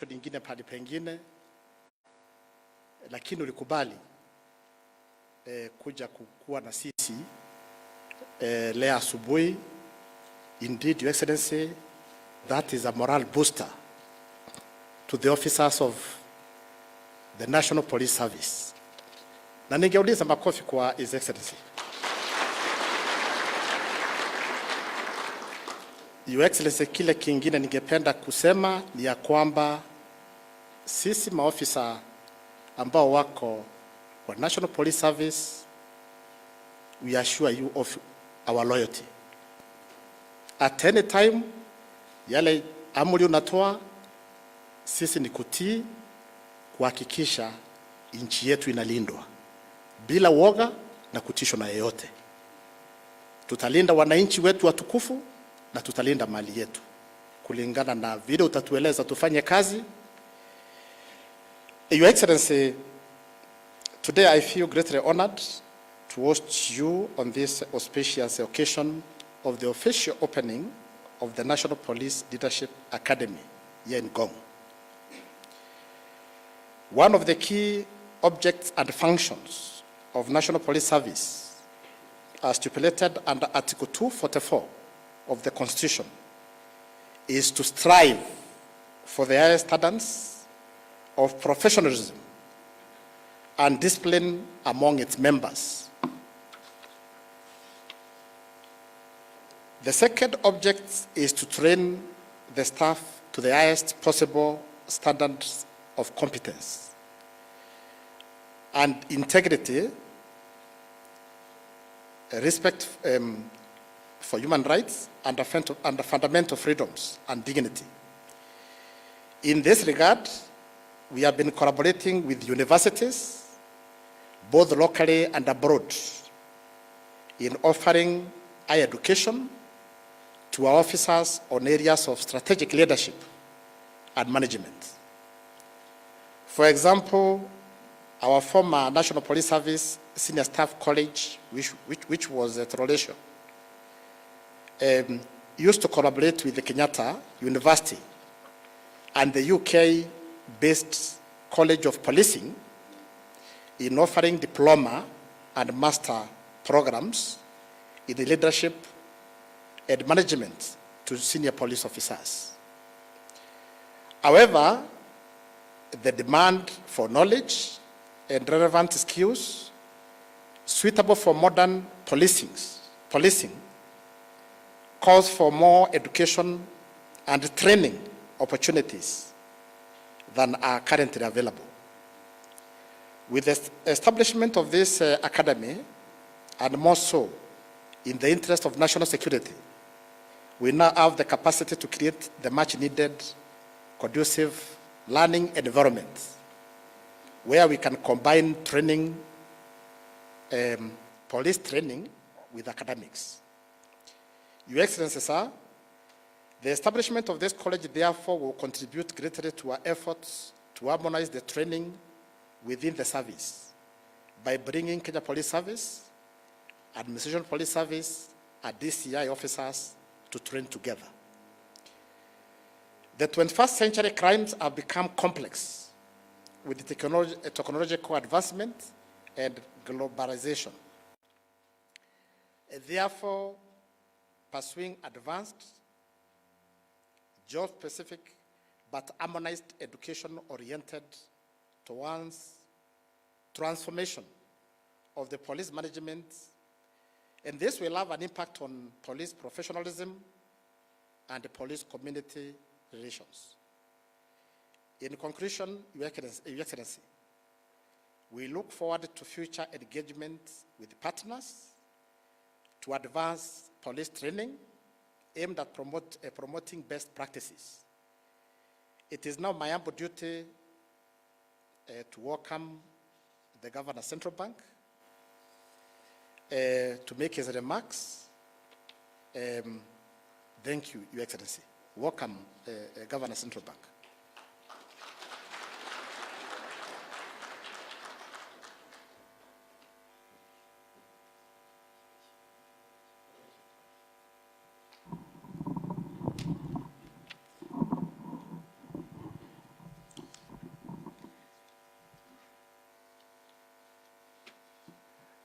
nyingine pahali pengine, lakini ulikubali kuja kuwa na sisi leo asubuhi. Indeed, Your Excellency, that is a morale booster to the officers of the National Police Service. Na ningeuliza makofi kwa His Excellency. Your Excellency, kile kingine ningependa kusema ni ya kwamba sisi maofisa ambao wako kwa National Police Service, we assure you of our loyalty. At any time, yale amri unatoa, sisi ni kutii, kuhakikisha nchi yetu inalindwa bila woga na kutishwa na yeyote. Tutalinda wananchi wetu watukufu na tutalinda mali yetu kulingana na vile utatueleza tufanye kazi. Your Excellency, today I feel greatly honored to host you on this auspicious occasion of the official opening of the National Police Leadership Academy here in Gong. One of the key objects and functions of National Police Service, as stipulated under Article 244 of the Constitution, is to strive for the highest standards of professionalism and discipline among its members. The second object is to train the staff to the highest possible standards of competence and integrity, respect for human rights and fundamental freedoms and dignity. In this regard, we have been collaborating with universities, both locally and abroad, in offering higher education to our officers on areas of strategic leadership and management. For example, our former National Police Service Senior Staff College, which was at Rolesho, used to collaborate with the Kenyatta University and the UK-based College of Policing in offering diploma and master programs in the leadership and management to senior police officers. However, the demand for knowledge and relevant skills suitable for modern policing calls for more education and training opportunities than are currently available. With the establishment of this academy, and more so in the interest of national security, we now have the capacity to create the much needed conducive learning environment where we can combine training, police training with academics. Your Excellency, sir, the establishment of this college therefore will contribute greatly to our efforts to harmonize the training within the service by bringing Kenya Police Service, Administration Police Service, and DCI officers to train together. The 21st century crimes have become complex with the technological advancement and globalization. Therefore, pursuing advanced, job-specific, but harmonized education oriented towards transformation of the police management, and this will have an impact on police professionalism and the police community relations. In conclusion, Your Excellency, we look forward to future engagement with partners to advance police training aimed at promoting best practices. It is now my humble duty to welcome the Governor Central Bank to make his remarks. Thank you, Your Excellency. Welcome, Governor Central Bank.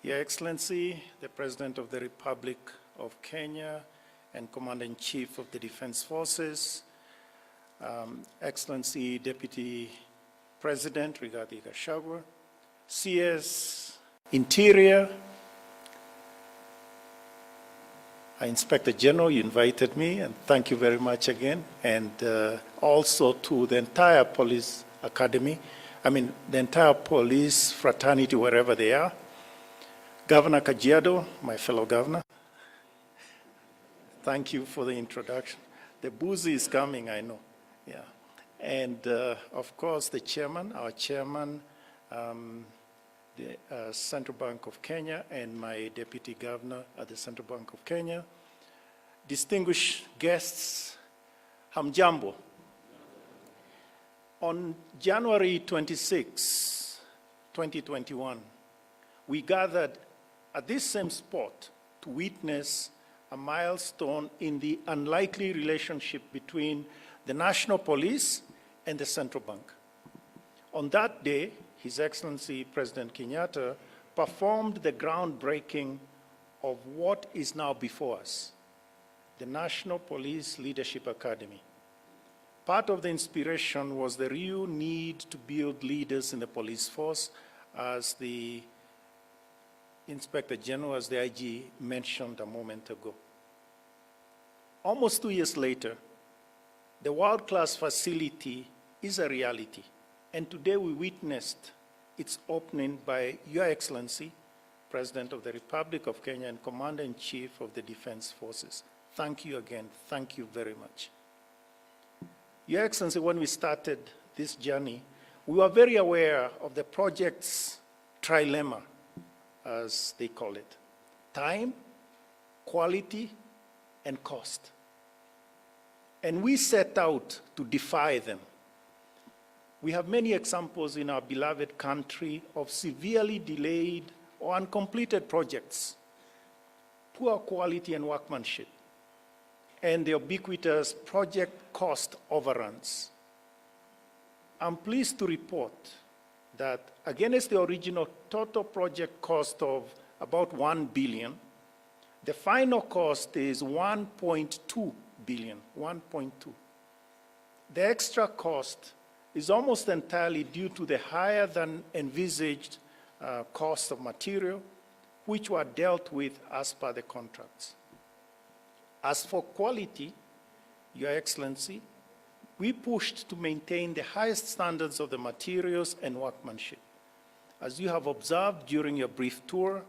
Your Excellency, the President of the Republic of Kenya and Commander-in-Chief of the Defense Forces, Excellency Deputy President Rigathi Gachagua, CS Interior, Inspector General, you invited me, and thank you very much again, and also to the entire police academy, the entire police fraternity, wherever they are. Governor Kajiado, my fellow governor, thank you for the introduction. The boozy is coming, I know, yeah. And of course, the chairman, our chairman, the Central Bank of Kenya, and my deputy governor at the Central Bank of Kenya. Distinguished guests, hamjambo. On January 26, 2021, we gathered at this same spot to witness a milestone in the unlikely relationship between the National Police and the Central Bank. On that day, His Excellency President Kenyatta performed the groundbreaking of what is now before us, the National Police Leadership Academy. Part of the inspiration was the real need to build leaders in the police force, as the Inspector General, as the IG mentioned a moment ago. Almost 2 years later, the world-class facility is a reality. And today we witnessed its opening by Your Excellency, President of the Republic of Kenya and Commander-in-Chief of the Defense Forces. Thank you again. Thank you very much. Your Excellency, when we started this journey, we were very aware of the project's trilemma, as they call it: time, quality, and cost. And we set out to defy them. We have many examples in our beloved country of severely delayed or uncompleted projects, poor quality and workmanship, and the ubiquitous project cost overruns. I'm pleased to report that against the original total project cost of about 1 billion, the final cost is 1.2 billion, 1.2. The extra cost is almost entirely due to the higher than envisaged cost of material, which were dealt with as per the contracts. As for quality, Your Excellency, we pushed to maintain the highest standards of the materials and workmanship. As you have observed during your brief tour,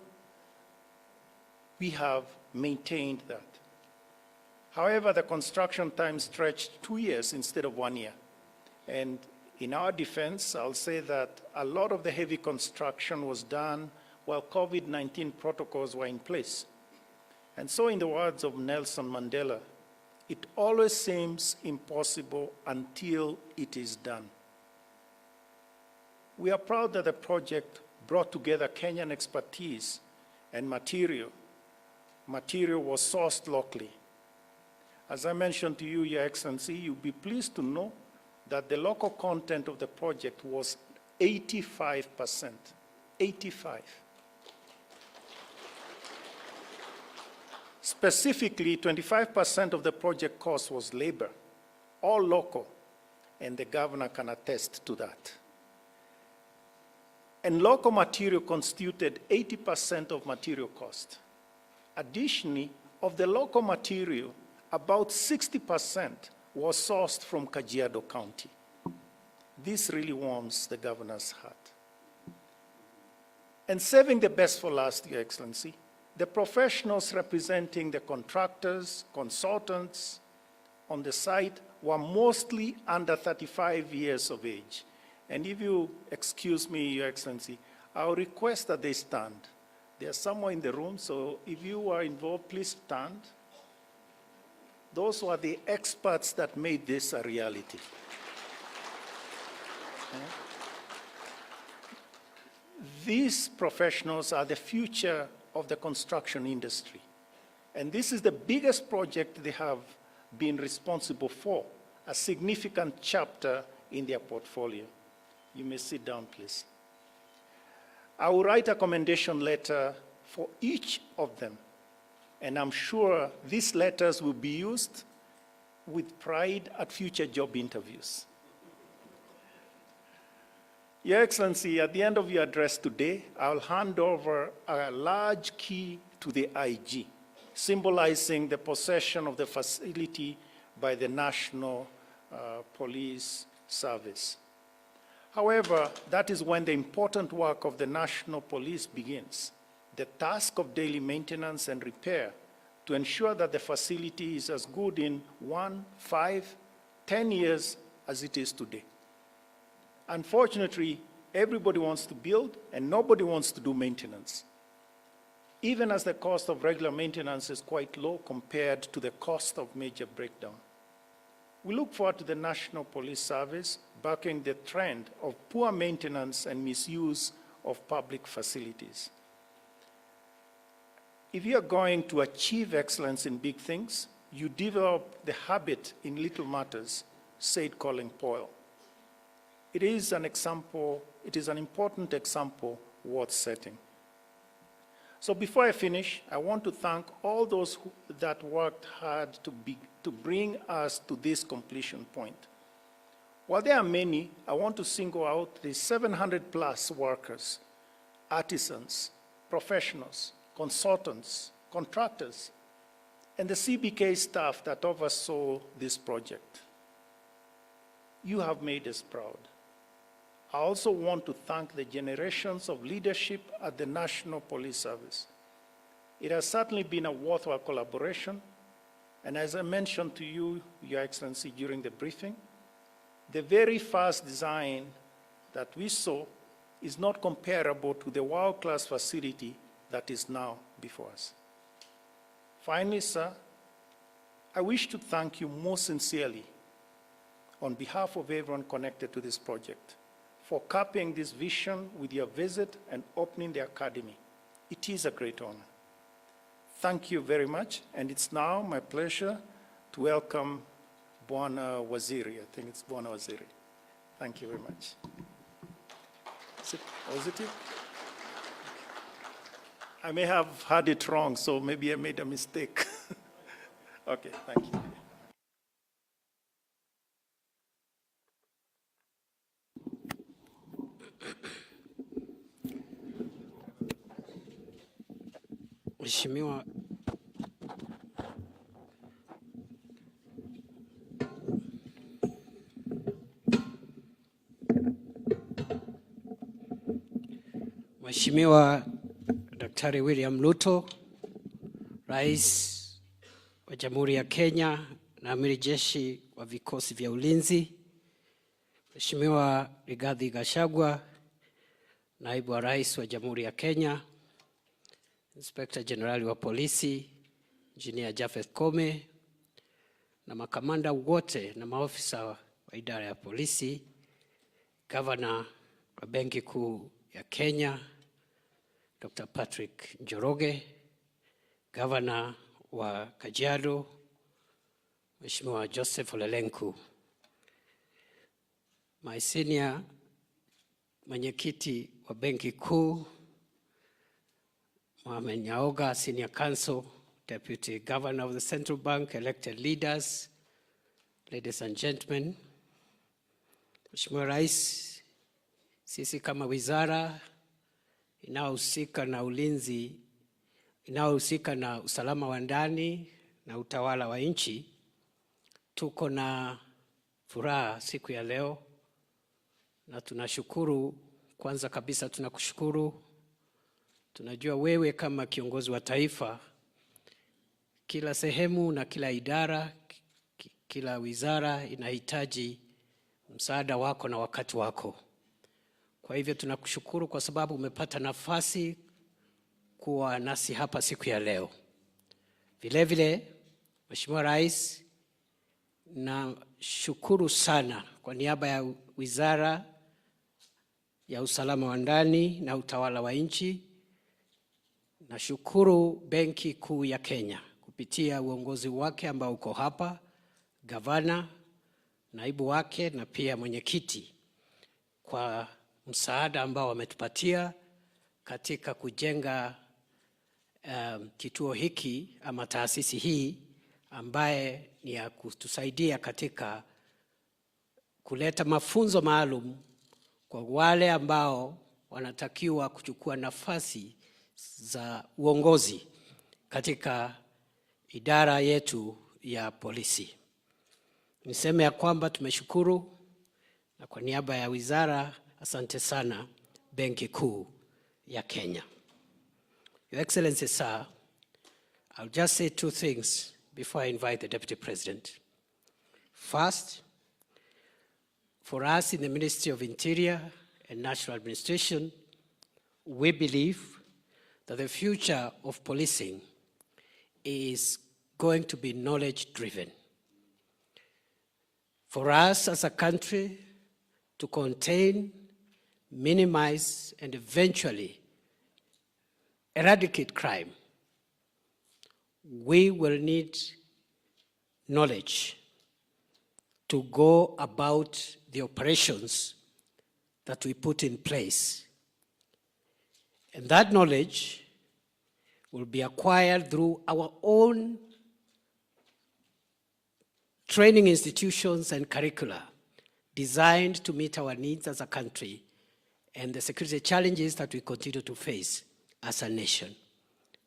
we have maintained that. However, the construction time stretched 2 years instead of 1 year. And in our defense, I'll say that a lot of the heavy construction was done while COVID-19 protocols were in place. And so, in the words of Nelson Mandela, it always seems impossible until it is done. We are proud that the project brought together Kenyan expertise and material. Material was sourced locally. As I mentioned to you, Your Excellency, you'll be pleased to know that the local content of the project was 85%. 85. Specifically, 25% of the project cost was labor, all local, and the governor can attest to that. And local material constituted 80% of material cost. Additionally, of the local material, about 60% was sourced from Kajiado County. This really warms the governor's heart. And saving the best for last, Your Excellency, the professionals representing the contractors, consultants on the site were mostly under 35 years of age. And if you excuse me, Your Excellency, I'll request that they stand. They are somewhere in the room, so if you are involved, please stand. Those were the experts that made this a reality. These professionals are the future of the construction industry. And this is the biggest project they have been responsible for, a significant chapter in their portfolio. You may sit down, please. I will write a commendation letter for each of them. And I'm sure these letters will be used with pride at future job interviews. Your Excellency, at the end of your address today, I'll hand over a large key to the IG, symbolizing the possession of the facility by the National Police Service. However, that is when the important work of the National Police begins, the task of daily maintenance and repair to ensure that the facility is as good in 1, 5, 10 years as it is today. Unfortunately, everybody wants to build and nobody wants to do maintenance, even as the cost of regular maintenance is quite low compared to the cost of major breakdown. We look forward to the National Police Service backing the trend of poor maintenance and misuse of public facilities. If you are going to achieve excellence in big things, you develop the habit in little matters, said Colin Powell. It is an example, it is an important example worth setting. So before I finish, I want to thank all those that worked hard to bring us to this completion point. While there are many, I want to single out the 700 plus workers, artisans, professionals, consultants, contractors, and the CBK staff that oversaw this project. You have made us proud. I also want to thank the generations of leadership at the National Police Service. It has certainly been a worthwhile collaboration, and as I mentioned to you, Your Excellency, during the briefing, the very first design that we saw is not comparable to the world-class facility that is now before us. Finally, sir, I wish to thank you most sincerely on behalf of everyone connected to this project for copying this vision with your visit and opening the academy. It is a great honor. Thank you very much, and it's now my pleasure to welcome Bwana Waziri. I think it's Bwana Waziri. Thank you very much. Was it you? I may have had it wrong, so maybe I made a mistake. Okay, thank you. Mheshimiwa Daktari William Ruto, Rais wa Jamhuri ya Kenya na Amiri Jeshi wa Vikosi vya Ulinzi, Mheshimiwa Rigathi Gachagua, Naibu wa Rais wa Jamhuri ya Kenya, Inspector General wa Polisi, Engineer Japhet Koome, na makamanda wote na maofisa wa idara ya polisi, Governor wa Benki Kuu ya Kenya, Dr. Patrick Njoroge, Governor wa Kajiado, Mheshimiwa Joseph Ole Lenku, my senior mwenyekiti wa Benki Kuu, Mohamed Nyaoga, Senior Counsel, Deputy Governor of the Central Bank, elected leaders, ladies and gentlemen, Mheshimiwa Rais, sisi kama wizara inayohusika na ulinzi, inayohusika na usalama wa ndani na utawala wa nchi, tuko na furaha siku ya leo na tunashukuru. Kwanza kabisa tunakushukuru. Tunajua wewe kama kiongozi wa taifa, kila sehemu na kila idara, kila wizara inahitaji msaada wako na wakati wako. Kwa hivyo tunakushukuru kwa sababu umepata nafasi kuwa nasi hapa siku ya leo. Vile vile, Mheshimiwa Rais, na shukuru sana kwa niaba ya Wizara ya Usalama wa Ndani na Utawala wa Nchi. Nashukuru Benki Kuu ya Kenya kupitia uongozi wake ambao uko hapa, gavana, naibu wake na pia mwenyekiti, kwa msaada ambao wametupatia katika kujenga kituo hiki ama taasisi hii ambaye ni ya kutusaidia katika kuleta mafunzo maalum kwa wale ambao wanatakiwa kuchukua nafasi za uongozi katika idara yetu ya polisi. Niseme ya kwamba tumeshukuru, na kwa niaba ya wizara asante sana Benki Kuu ya Kenya. Your Excellency, sir, I'll just say two things before I invite the Deputy President. First, for us in the Ministry of Interior and National Administration, we believe that the future of policing is going to be knowledge-driven. For us as a country to contain, minimize, and eventually eradicate crime, we will need knowledge to go about the operations that we put in place. And that knowledge will be acquired through our own training institutions and curricula designed to meet our needs as a country and the security challenges that we continue to face as a nation,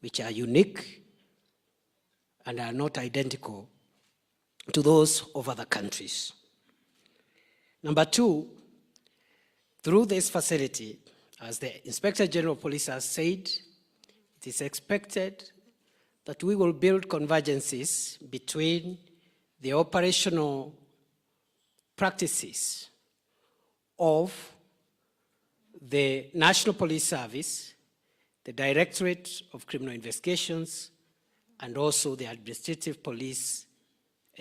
which are unique and are not identical to those of other countries. Number two, through this facility, as the Inspector General of Police has said, it is expected that we will build convergences between the operational practices of the National Police Service, the Directorate of Criminal Investigations, and also the Administrative Police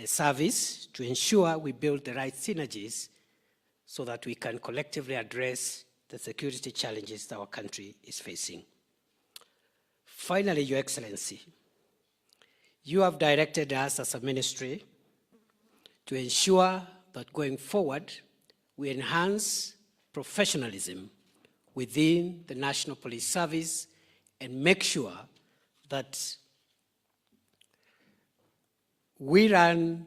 Service to ensure we build the right synergies so that we can collectively address the security challenges that our country is facing. Finally, Your Excellency, you have directed us as a ministry to ensure that going forward, we enhance professionalism within the National Police Service and make sure that we run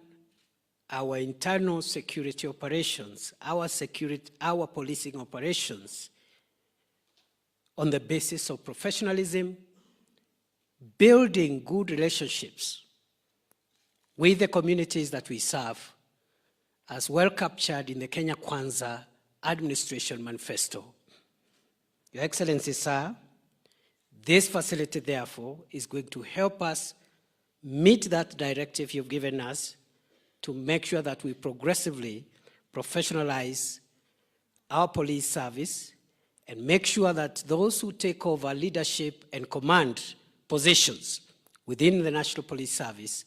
our internal security operations, our policing operations on the basis of professionalism, building good relationships with the communities that we serve, as well captured in the Kenya Kwanza Administration Manifesto. Your Excellency, sir, this facility, therefore, is going to help us meet that directive you've given us to make sure that we progressively professionalize our police service and make sure that those who take over leadership and command positions within the National Police Service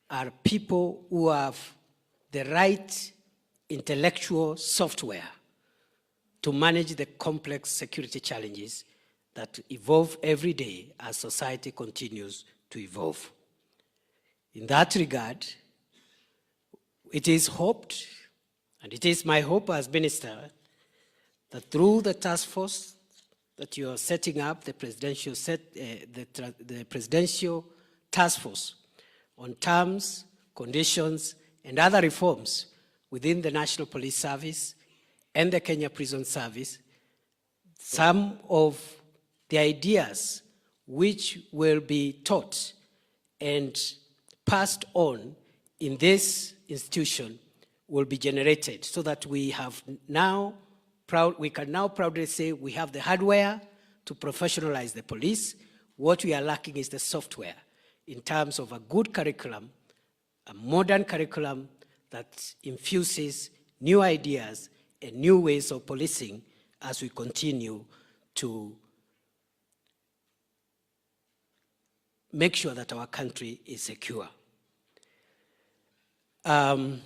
are people who have the right intellectual software to manage the complex security challenges that evolve every day as society continues to evolve. In that regard, it is hoped, and it is my hope as minister, that through the task force that you are setting up, the presidential task force on terms, conditions, and other reforms within the National Police Service and the Kenya Prison Service, some of the ideas which will be taught and passed on in this institution will be generated so that we can now proudly say we have the hardware to professionalize the police. What we are lacking is the software in terms of a good curriculum, a modern curriculum that infuses new ideas and new ways of policing as we continue to make sure that our country is secure. I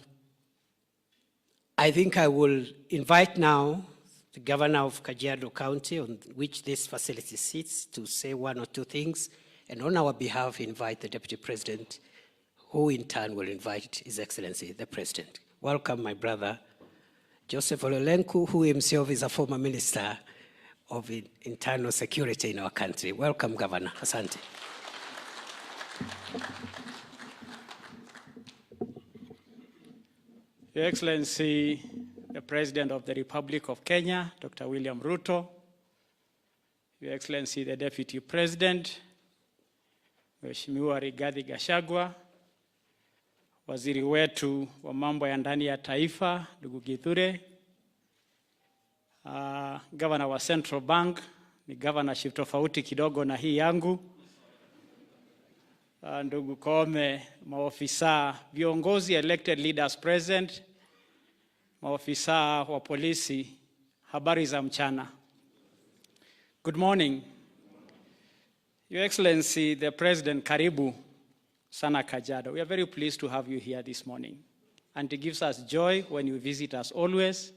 think I will invite now the Governor of Kajiado County, on which this facility sits, to say one or two things, and on our behalf invite the Deputy President, who in turn will invite His Excellency, the President. Welcome, my brother, Joseph Ololenku, who himself is a former minister of internal security in our country. Welcome, Governor. Asante. Your Excellency, the President of the Republic of Kenya, Dr. William Ruto, Your Excellency, the Deputy President, Mheshimiwa Rigathi Gachagua, Waziri wetu wa mambo ya ndani ya taifa, ndugu Githure, Governor wa Central Bank, ni governorship tofauti kidogo na hii yangu, ndugu Koome, maofisa, viongozi, elected leaders present, maofisa wa polisi, habari za mchana. Good morning. Your Excellency, the President, karibu sana Kajiado. We are very pleased to have you here this morning. And it gives us joy when you visit us always.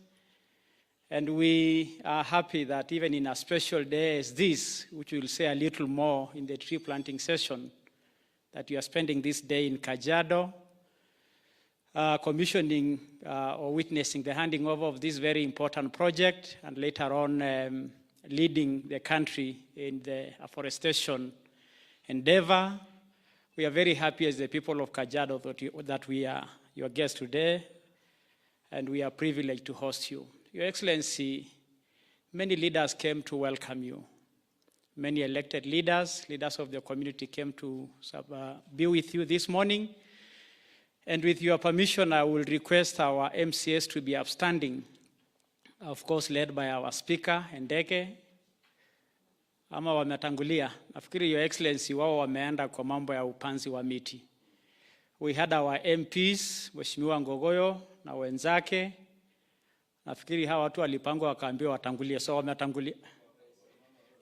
And we are happy that even in a special day as this, which we'll say a little more in the tree planting session, that you are spending this day in Kajiado, commissioning or witnessing the handing over of this very important project, and later on leading the country in the afforestation endeavor. We are very happy as the people of Kajiado that we are your guests today, and we are privileged to host you. Your Excellency, many leaders came to welcome you. Many elected leaders of the community came to be with you this morning. And with your permission, I will request our MCS to be upstanding, of course led by our Speaker, Ndege. Ama wametangulia. Nafikiri Your Excellency wao wameenda kwa mambo ya upanzi wa miti. We had our MPs, Mheshimiwa Ngogoyo na wenzake. Nafikiri hawa watu walipangwa wakaambiwa watangulie, so wametangulia.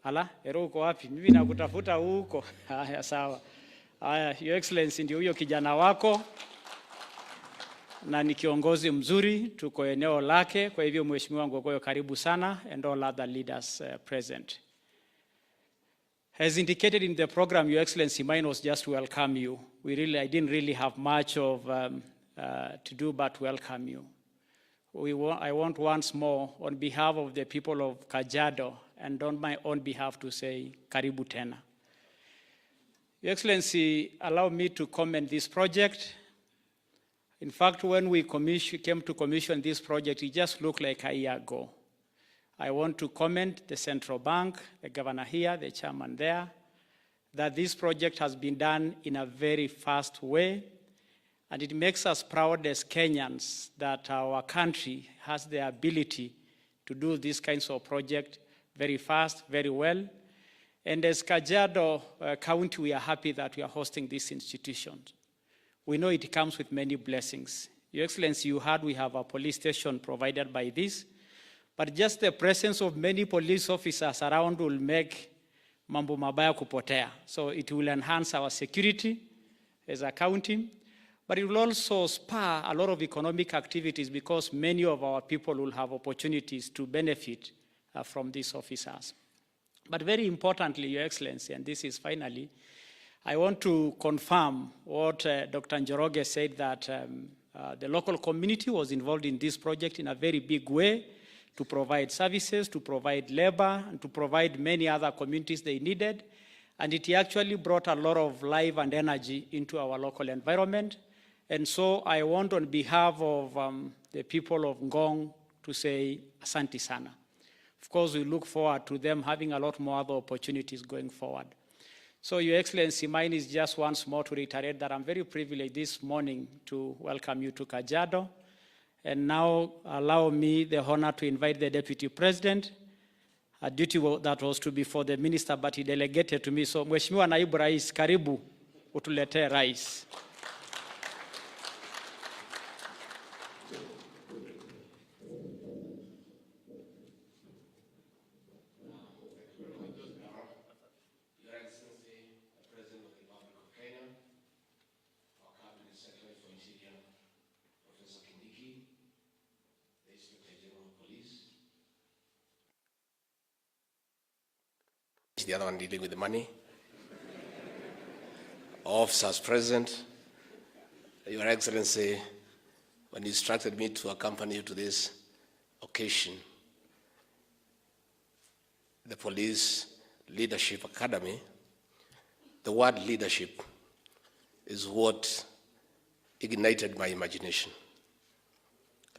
Ala, ero uko wapi? Mimi nakutafuta huko. Haya, sawa. Haya, Your Excellency ndio huyo kijana wako. Na ni kiongozi mzuri, tuko eneo lake. Kwa hivyo Mheshimiwa Ngogoyo, karibu sana, and all other leaders present. As indicated in the program, Your Excellency, mine was just to welcome you. I didn't really have much of to do but welcome you. I want once more, on behalf of the people of Kajiado and on my own behalf, to say karibu tena. Your Excellency, allow me to comment this project. In fact, when we came to commission this project, it just looked like a year ago. I want to comment the Central Bank, the governor here, the chairman there, that this project has been done in a very fast way. And it makes us proud as Kenyans that our country has the ability to do these kinds of projects very fast, very well. And as Kajiado County, we are happy that we are hosting this institution. We know it comes with many blessings. Your Excellency, you heard we have a police station provided by this, but just the presence of many police officers around will make mambo mabaya kupotea. So it will enhance our security as a county, but it will also spur a lot of economic activities because many of our people will have opportunities to benefit from these officers. But very importantly, Your Excellency, and this is finally, I want to confirm what Dr. Njoroge said, that the local community was involved in this project in a very big way to provide services, to provide labor, and to provide many other communities they needed. And it actually brought a lot of life and energy into our local environment. And so I want, on behalf of the people of Ngong, to say asante sana. Of course, we look forward to them having a lot more other opportunities going forward. So, Your Excellency, mine is just once more to reiterate that I'm very privileged this morning to welcome you to Kajiado. And now allow me the honor to invite the Deputy President, a duty that was to be for the Minister, but he delegated to me. So, Mheshimiwa Naibu Rais, karibu utuletee rais. The other one dealing with the money. Officers present, Your Excellency, when you instructed me to accompany you to this occasion, the Police Leadership Academy, the word leadership is what ignited my imagination.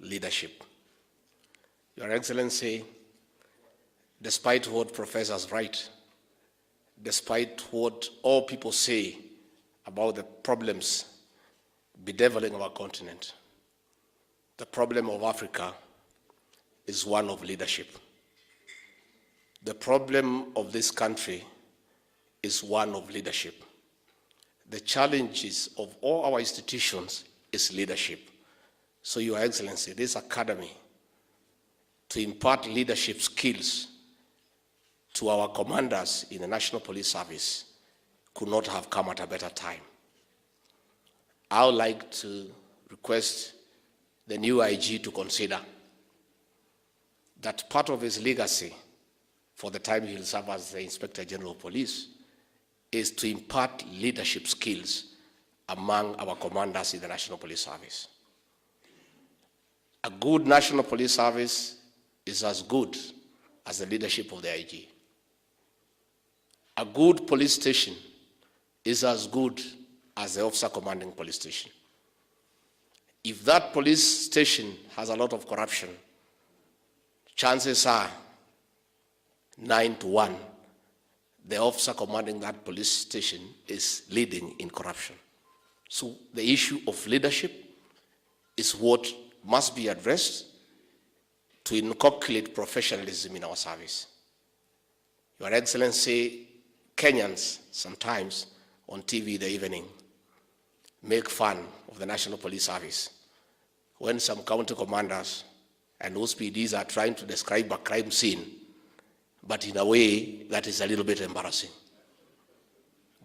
Leadership. Your Excellency, despite what professors write, despite what all people say about the problems bedeviling our continent, the problem of Africa is one of leadership. The problem of this country is one of leadership. The challenges of all our institutions is leadership. So, Your Excellency, this academy, to impart leadership skills to our commanders in the National Police Service, could not have come at a better time. I would like to request the new IG to consider that part of his legacy for the time he will serve as the Inspector General of Police is to impart leadership skills among our commanders in the National Police Service. A good National Police Service is as good as the leadership of the IG. A good police station is as good as the officer commanding police station. If that police station has a lot of corruption, chances are 9-1, the officer commanding that police station is leading in corruption. So the issue of leadership is what must be addressed to inculcate professionalism in our service. Your Excellency, Kenyans sometimes on TV in the evening make fun of the National Police Service when some county commanders and OPDs are trying to describe a crime scene, but in a way that is a little bit embarrassing.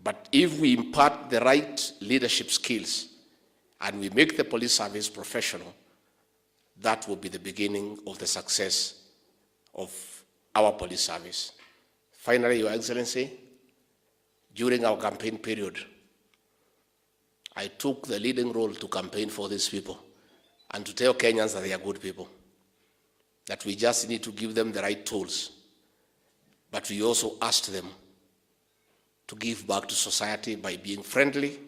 But if we impart the right leadership skills and we make the police service professional, that will be the beginning of the success of our police service. Finally, Your Excellency, during our campaign period, I took the leading role to campaign for these people and to tell Kenyans that they are good people, that we just need to give them the right tools. But we also asked them to give back to society by being friendly,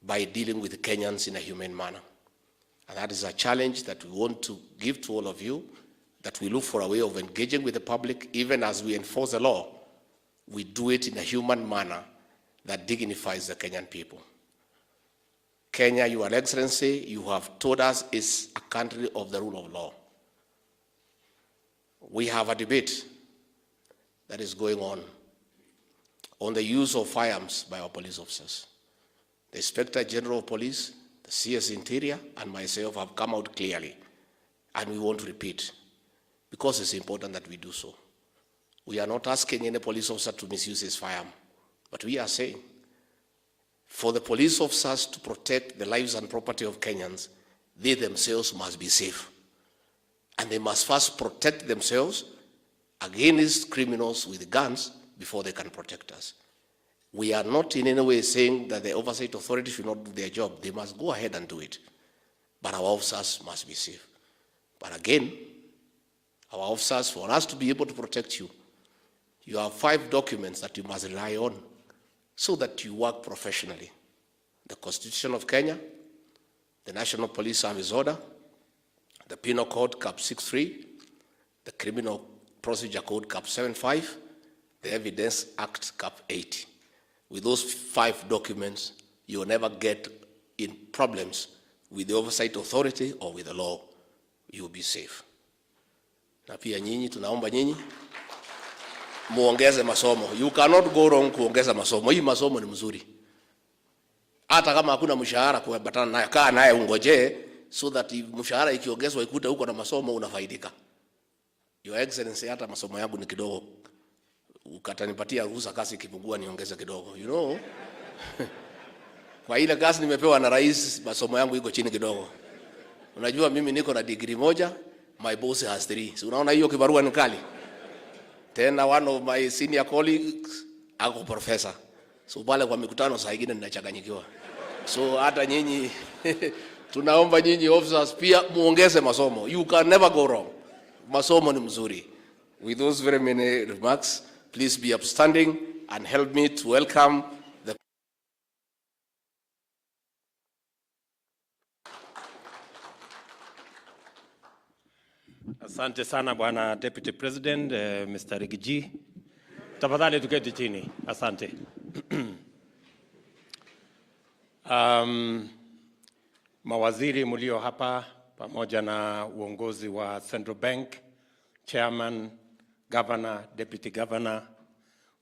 by dealing with the Kenyans in a humane manner. And that is a challenge that we want to give to all of you, that we look for a way of engaging with the public. Even as we enforce the law, we do it in a human manner that dignifies the Kenyan people. Kenya, Your Excellency, you have told us is a country of the rule of law. We have a debate that is going on the use of firearms by our police officers. The Inspector General of Police, the CS Interior, and myself have come out clearly, and we won't repeat, because it's important that we do so. We are not asking any police officer to misuse his firearm, but we are saying, for the police officers to protect the lives and property of Kenyans, they themselves must be safe. And they must first protect themselves against criminals with guns before they can protect us. We are not in any way saying that the oversight authority should not do their job. They must go ahead and do it. But our officers must be safe. But again, our officers, for us to be able to protect you, you have 5 documents that you must rely on so that you work professionally. The Constitution of Kenya, the National Police Service Order, the Penal Code Cap 63, the Criminal Procedure Code Cap 75, the Evidence Act Cap 80. With those 5 documents, you will never get in problems with the oversight authority or with the law. You will be safe. Na pia nyinyi, tunaomba nyinyi muongeze masomo. You cannot go wrong kuongeza masomo. Hii masomo ni mzuri. Hata kama hakuna mshahara kuambatana naye, kaa naye ungojee, so that mshahara ikiongezwa ikuta huko na masomo unafaidika. Your Excellency, hata masomo yangu ni kidogo. Ukatanipatia ruhusa kazi ikipungua niongeze kidogo. You know? Kwa ile kazi nimepewa na rais, masomo yangu iko chini kidogo. Unajua mimi niko na degree moja, my boss has 3. So unaona hiyo kibarua ni kali. Tena one of my senior colleagues ako professor. So pale kwa mikutano saa nyingine ninachanganyikiwa. So hata nyinyi tunaomba nyinyi officers pia muongeze masomo. You can never go wrong. Masomo ni mzuri. with those very many remarks, please be upstanding and help me to welcome the Asante sana Bwana Deputy President, Mr. Rigiji. Tafadhali tuketi chini. Asante. Mawaziri mlio hapa pamoja na uongozi wa Central Bank, Chairman, Governor, Deputy Governor,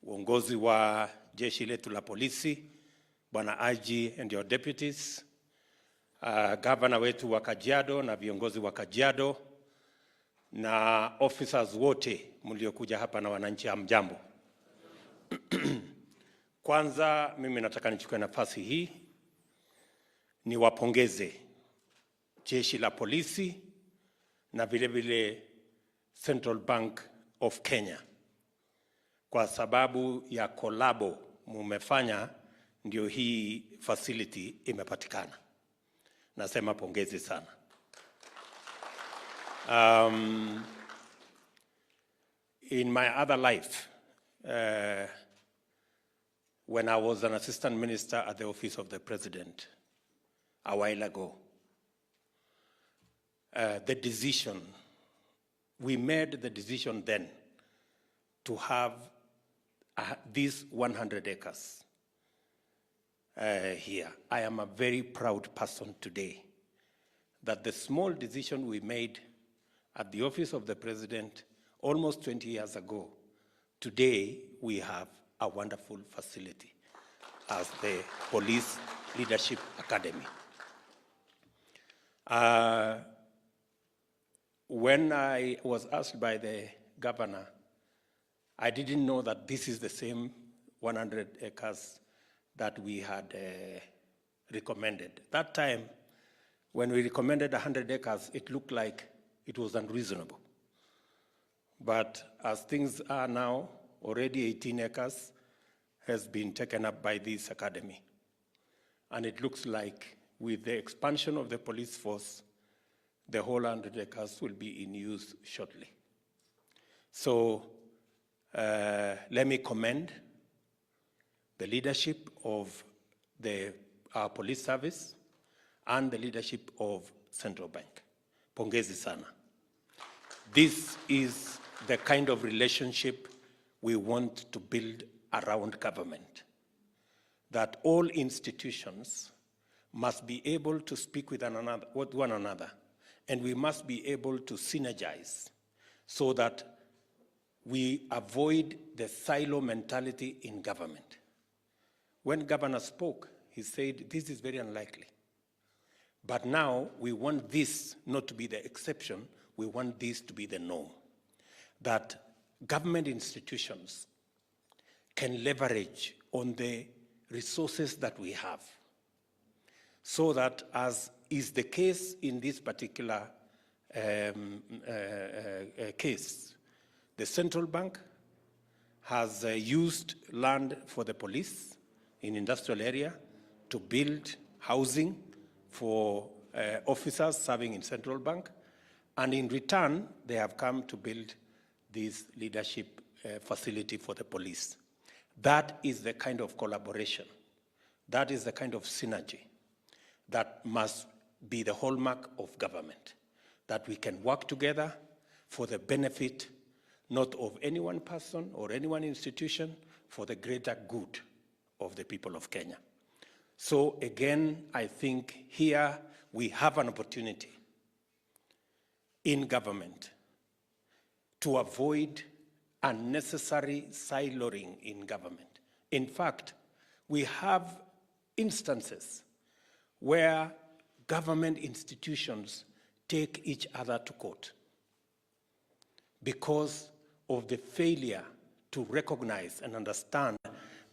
uongozi wa jeshi letu la polisi, Bwana IG and your deputies, Governor wetu wa Kajiado na viongozi wa Kajiado, na officers wote mliokuja hapa na wananchi, hamjambo. Kwanza mimi nataka nichukue nafasi hii niwapongeze jeshi la polisi na vile vile Central Bank of Kenya kwa sababu ya kolabo mumefanya, ndio hii facility imepatikana. Nasema pongezi sana. In my other life, when I was an assistant minister at the office of the president a while ago, we made the decision then to have these 100 acres here. I am a very proud person today that the small decision we made at the office of the president almost 20 years ago, today we have a wonderful facility as the Police Leadership Academy. When I was asked by the governor, I didn't know that this is the same 100 acres that we had recommended. That time, when we recommended 100 acres, it looked like it was unreasonable. But as things are now, already 18 acres has been taken up by this academy. And it looks like with the expansion of the police force, the whole 100 acres will be in use shortly. So let me commend the leadership of our police service and the leadership of Central Bank. Pongezi sana. This is the kind of relationship we want to build around government, that all institutions must be able to speak with one another, and we must be able to synergize so that we avoid the silo mentality in government. When governor spoke, he said, this is very unlikely. But now we want this not to be the exception, we want this to be the norm. That government institutions can leverage on the resources that we have, so that, as is the case in this particular case, the central bank has used land for the police in industrial area to build housing for officers serving in central bank, and in return, they have come to build this leadership facility for the police. That is the kind of collaboration, that is the kind of synergy that must be the hallmark of government, that we can work together for the benefit not of any one person or any one institution, for the greater good of the people of Kenya. So again, I think here we have an opportunity in government to avoid unnecessary siloing in government. In fact, we have instances where government institutions take each other to court because of the failure to recognize and understand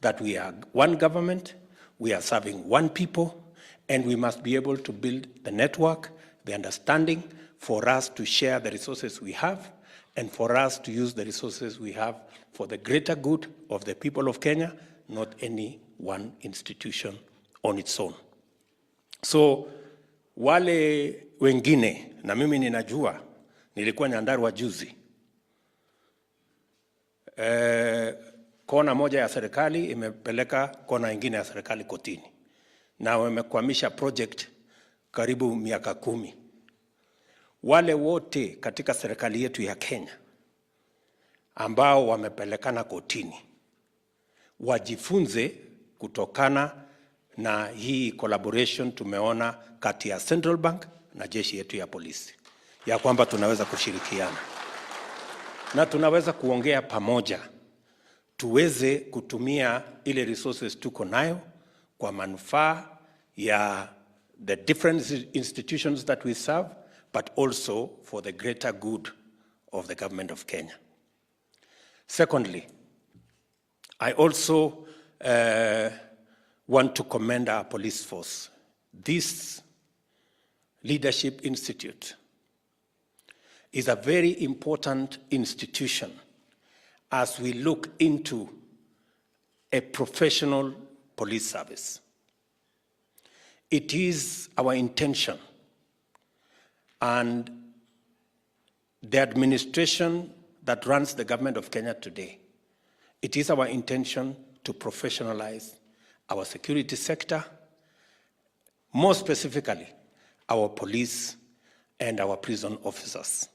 that we are one government, we are serving one people, and we must be able to build the network, the understanding for us to share the resources we have, and for us to use the resources we have for the greater good of the people of Kenya, not any one institution on its own. So wale wengine, na mimi ninajua, nilikuwa Nyandarua juzi, kona moja ya serikali imepeleka kona ingine ya serikali kotini, na wamekwamisha project karibu miaka 10. Wale wote katika serikali yetu ya Kenya ambao wamepelekana kotini wajifunze kutokana na hii collaboration tumeona kati ya Central Bank na jeshi yetu ya polisi, ya kwamba tunaweza kushirikiana na tunaweza kuongea pamoja, tuweze kutumia ile resources tuko nayo kwa manufaa ya the different institutions that we serve, but also for the greater good of the government of Kenya. Secondly, I also want to commend our police force. This Leadership Institute is a very important institution as we look into a professional police service. It is our intention, and the administration that runs the government of Kenya today, it is our intention to professionalize our security sector, more specifically, our police and our prison officers.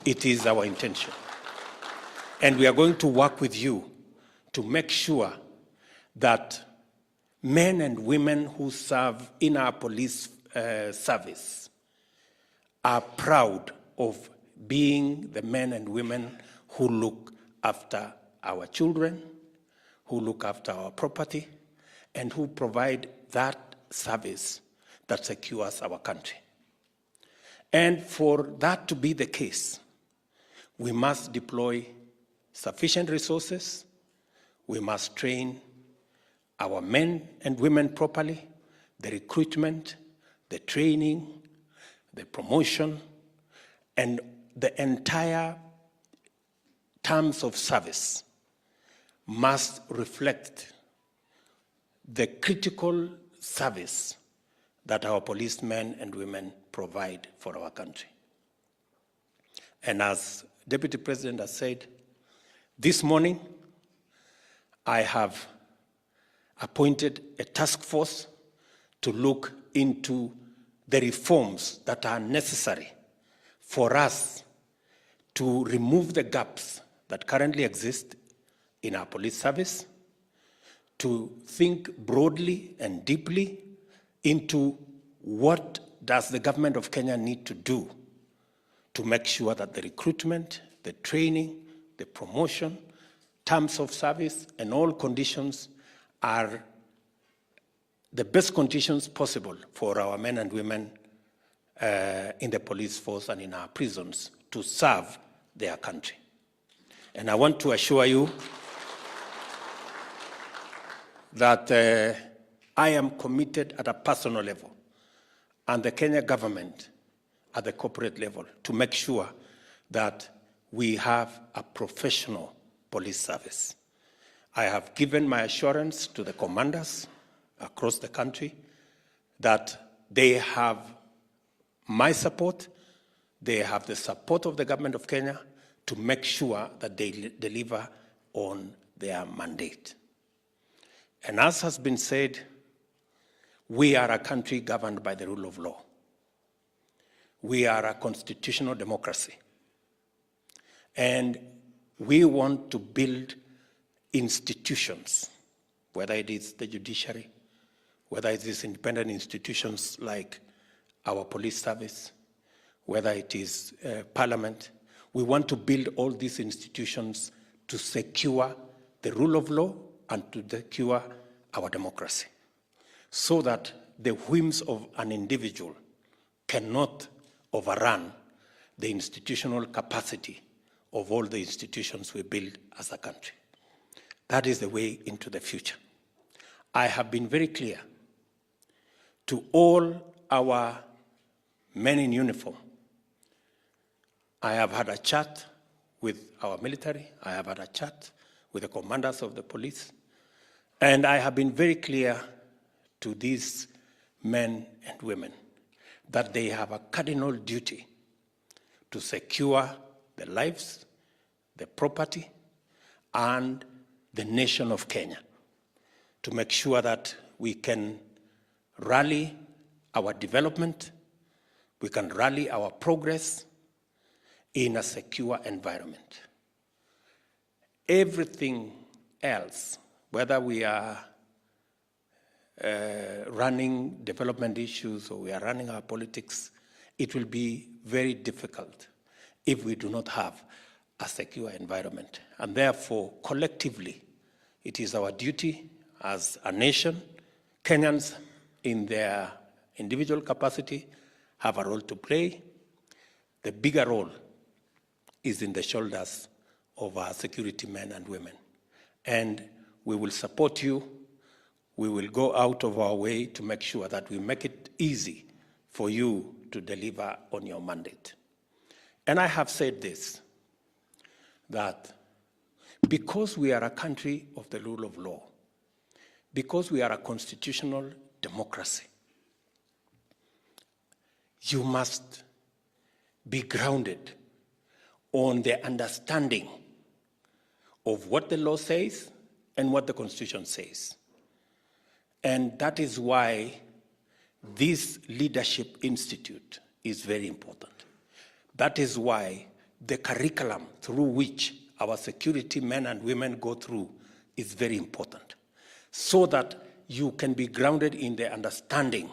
It is our intention. And we are going to work with you to make sure that men and women who serve in our police service are proud of being the men and women who look after our children, who look after our property, and who provide that service that secures our country. And for that to be the case, we must deploy sufficient resources, we must train our men and women properly, the recruitment, the training, the promotion, and the entire terms of service must reflect the critical service that our policemen and women provide for our country. And as Deputy President has said, this morning I have appointed a task force to look into the reforms that are necessary for us to remove the gaps that currently exist in our police service, to think broadly and deeply into what does the government of Kenya need to do to make sure that the recruitment, the training, the promotion, terms of service, and all conditions are the best conditions possible for our men and women in the police force and in our prisons to serve their country. And I want to assure you that I am committed at a personal level, and the Kenya government at the corporate level, to make sure that we have a professional police service. I have given my assurance to the commanders across the country that they have my support, they have the support of the government of Kenya to make sure that they deliver on their mandate. And as has been said, we are a country governed by the rule of law. We are a constitutional democracy. And we want to build institutions, whether it is the judiciary, whether it is independent institutions like our police service, whether it is parliament. We want to build all these institutions to secure the rule of law and to secure our democracy, so that the whims of an individual cannot overrun the institutional capacity of all the institutions we build as a country. That is the way into the future. I have been very clear to all our men in uniform. I have had a chat with our military. I have had a chat with the commanders of the police. And I have been very clear to these men and women that they have a cardinal duty to secure the lives, the property, and the nation of Kenya to make sure that we can rally our development, we can rally our progress in a secure environment. Everything else, whether we are running development issues or we are running our politics, it will be very difficult if we do not have a secure environment. And therefore, collectively, it is our duty as a nation. Kenyans, in their individual capacity, have a role to play. The bigger role is in the shoulders of our security men and women. And we will support you. We will go out of our way to make sure that we make it easy for you to deliver on your mandate. And I have said this, that because we are a country of the rule of law, because we are a constitutional democracy, you must be grounded on the understanding of what the law says and what the Constitution says. And that is why this Leadership Institute is very important. That is why the curriculum through which our security men and women go through is very important, so that you can be grounded in the understanding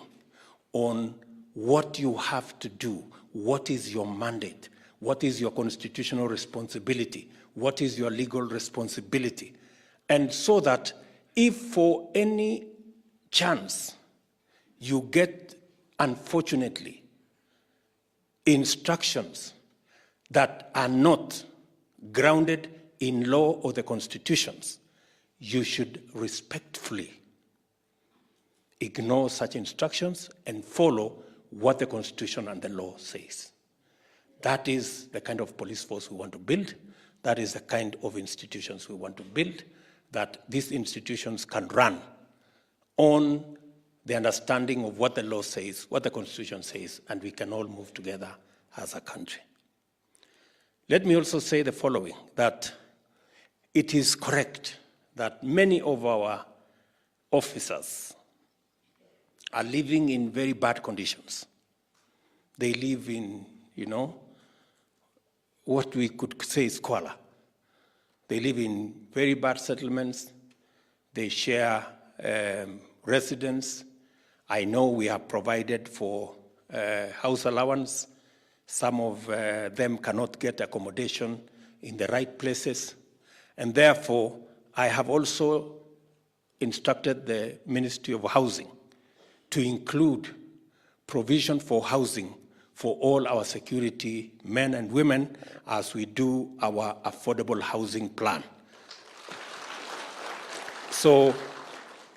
on what you have to do, what is your mandate, what is your constitutional responsibility, what is your legal responsibility. And so that if for any chance you get, unfortunately, instructions that are not grounded in law or the constitutions, you should respectfully ignore such instructions and follow what the Constitution and the law says. That is the kind of police force we want to build. That is the kind of institutions we want to build, that these institutions can run on the understanding of what the law says, what the Constitution says, and we can all move together as a country. Let me also say the following, that it is correct that many of our officers are living in very bad conditions. They live in, what we could say is squalor. They live in very bad settlements. They share residence. I know we have provided for house allowance. Some of them cannot get accommodation in the right places. And therefore, I have also instructed the Ministry of Housing to include provision for housing for all our security men and women as we do our affordable housing plan. So,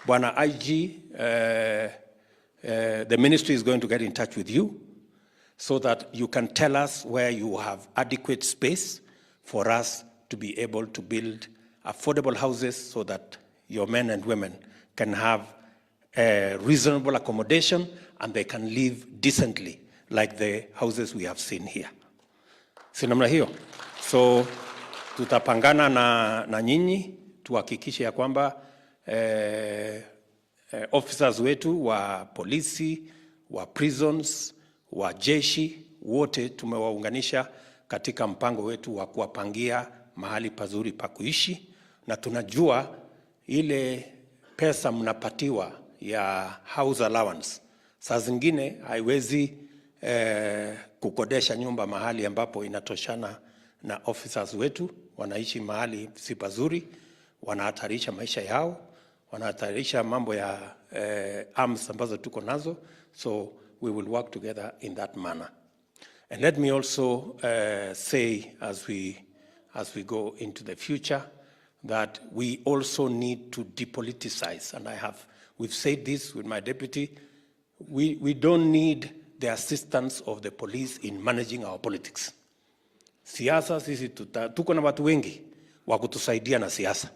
Bwana IG, the ministry is going to get in touch with you so that you can tell us where you have adequate space for us to be able to build affordable houses so that your men and women can have reasonable accommodation and they can live decently like the houses we have seen here. Si namna hiyo? So tutapangana na nyinyi tuhakikishe ya kwamba officers wetu wa polisi, wa prisons, wa jeshi wote tumewaunganisha katika mpango wetu wa kuwapangia mahali pazuri pa kuishi, na tunajua ile pesa mnapatiwa ya house allowance saa zingine haiwezi kukodesha nyumba mahali ambapo inatoshana na officers wetu. Wanaishi mahali si pazuri, wanahatarisha maisha yao, wanahatarisha mambo ya arms ambazo tuko nazo. So we will work together in that manner. And let me also say as we go into the future that we also need to depoliticize. And we've said this with my deputy, we don't need the assistance of the police in managing our politics. Siasa sisi tuko na watu wengi wa kutusaidia na siasa.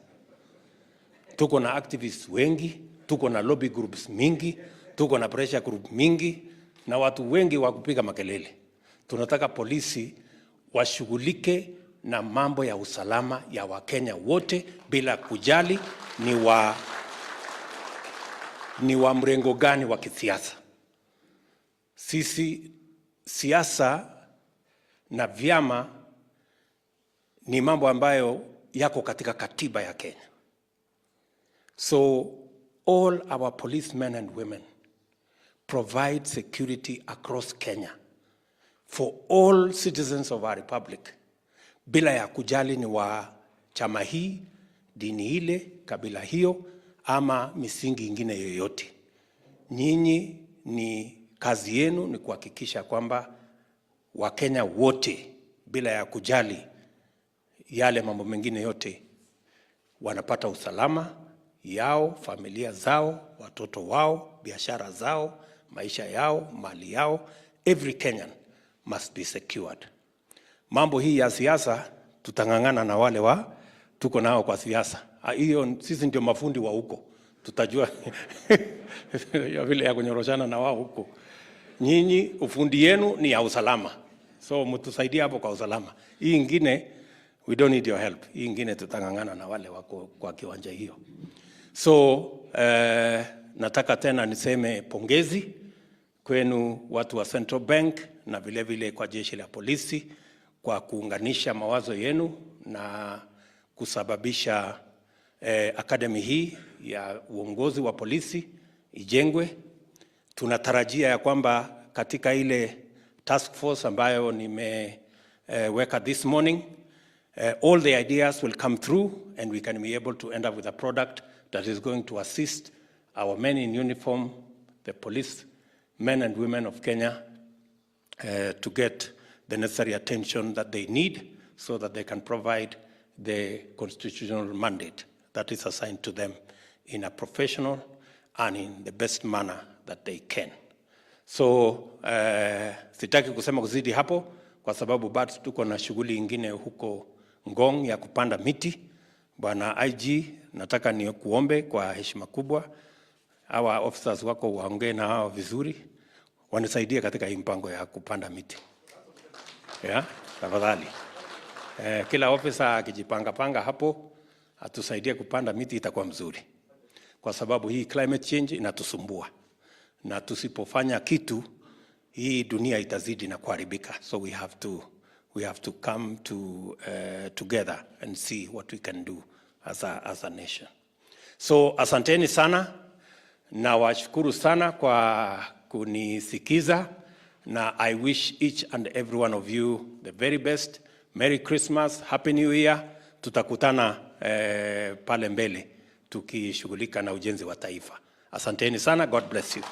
Tuko na activists wengi, tuko na lobby groups mingi, tuko na pressure group mingi, na watu wengi wa kupiga makelele. Tunataka polisi washughulike na mambo ya usalama ya Wakenya wote bila kujali ni wa mrengo gani wa kisiasa. Sisi siasa na vyama ni mambo ambayo yako katika katiba ya Kenya. So all our policemen and women provide security across Kenya for all citizens of our republic, bila ya kujali ni wa chama hii, dini ile, kabila hiyo, ama misingi ingine yoyote. Nyinyi ni kazi yenu ni kuhakikisha kwamba Wakenya wote bila ya kujali yale mambo mengine yote wanapata usalama yao, familia zao, watoto wao, biashara zao, maisha yao, mali yao. Every Kenyan must be secured. Mambo hii ya siasa tutangangana na wale tuko nao kwa siasa. Hiyo sisi ndio mafundi wa huko. Tutajua ya vile ya kunyoroshana na wao huko. Nyinyi ufundi yenu ni ya usalama. So mtusaidie hapo kwa usalama. Hii ingine we don't need your help. Hii ingine tutangangana na wale wako kwa kiwanja hiyo. So nataka tena niseme pongezi kwenu watu wa Central Bank na vile vile kwa jeshi la polisi kwa kuunganisha mawazo yenu na kusababisha akademi hii ya uongozi wa polisi ijengwe. Tunatarajia ya kwamba katika ile task force ambayo nimeweka this morning, all the ideas will come through and we can be able to end up with a product that is going to assist our men in uniform, the police men and women of Kenya, to get the necessary attention that they need so that they can provide the constitutional mandate that is assigned to them in a professional and in the best manner that they can. So sitaki kusema kuzidi hapo kwa sababu bado tuko na shughuli ingine huko Ngong ya kupanda miti. Bwana IG, nataka ni kuombe kwa heshima kubwa hawa officers wako waongee na hao vizuri, wanisaidie katika hii mpango ya kupanda miti. Tafadhali. Kila officer akijipanga hapo atusaidie kupanda miti itakuwa mzuri. Kwa sababu hii climate change inatusumbua. Na tusipofanya kitu hii dunia itazidi na kuharibika. So we have to come together and see what we can do as a nation. So asanteni sana na washukuru sana kwa kunisikiza na I wish each and every one of you the very best. Merry Christmas, Happy New Year. Tutakutana pale mbele tukishughulika na ujenzi wa taifa. Asanteni sana. God bless you.